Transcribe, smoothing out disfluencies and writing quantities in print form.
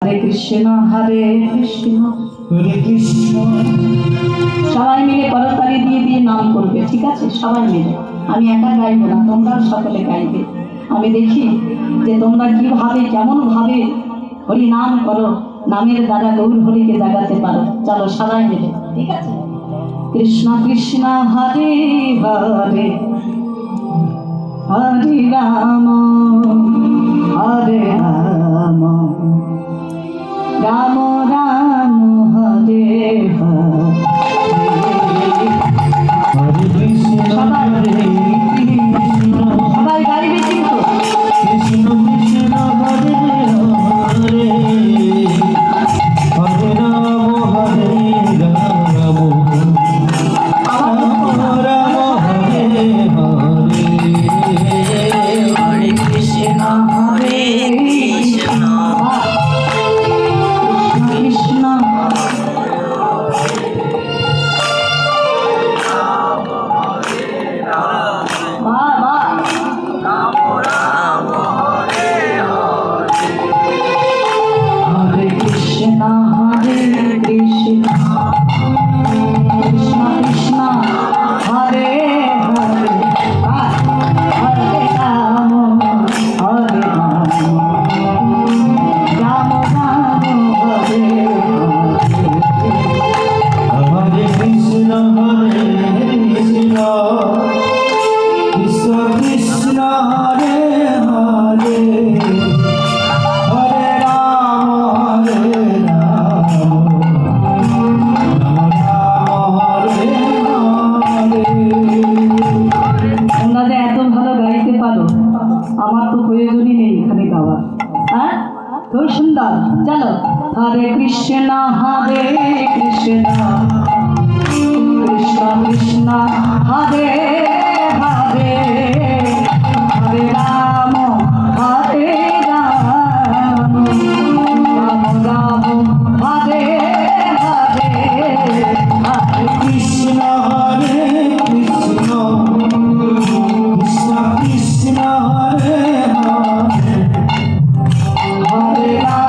হরে কৃষ্ণ হরে কৃষ্ণ হরে কৃষ্ণ। সবাই মিলে করতালি দিয়ে দিয়ে নাম করবে, ঠিক আছে? সবাই মিলে, আমি একা গাইবো না, তোমরাও সকলে গাইবে। আমি দেখি যে তোমরা কিভাবে কেমন ভাবে হরি নাম করো, নামের দ্বারা গৌর হরিকে জাগাতে পারো। চলো সবাই মিলে, ঠিক আছে? কৃষ্ণ কৃষ্ণ হরে হরে হরে রাম হরে রাম রাম রাম হরে হরে। হরে কৃষ্ণ হরে কৃষ্ণ, সবাই গাইবে কিন্তু। কৃষ্ণ কৃষ্ণ হরে হরে, হরে রাম হরে রাম, রাম রাম হরে হরে। হরে কৃষ্ণ হরে কৃষ্ণ কৃষ্ণ বাহ বাহ। হরে কৃষ্ণ হরে কৃষ্ণ কৃষ্ণ কৃষ্ণ হরে হরে, হরে রাম হরে রাম রাম রাম হরে হরে। হরে কৃষ্ণ হরে কৃষ্ণ, কৃষ্ণ কৃষ্ণ হরে হরে, হরে রাম হরে রাম, রাম হরে হরে। তোমরা যে এত ভালো গাইতে পারো, আমার তো প্রয়োজনই নেই এখানে গাওয়ার। হ্যাঁ, খুব সুন্দর। চলো, হরে কৃষ্ণ হরে কৃষ্ণ কৃষ্ণ কৃষ্ণ হরে হরে, হরে রাম হরে রাম রাম রাম হরে হরে। হরে কৃষ্ণ হরে কৃষ্ণ, কৃষ্ণ কৃষ্ণ হরে হরে, হরে রাম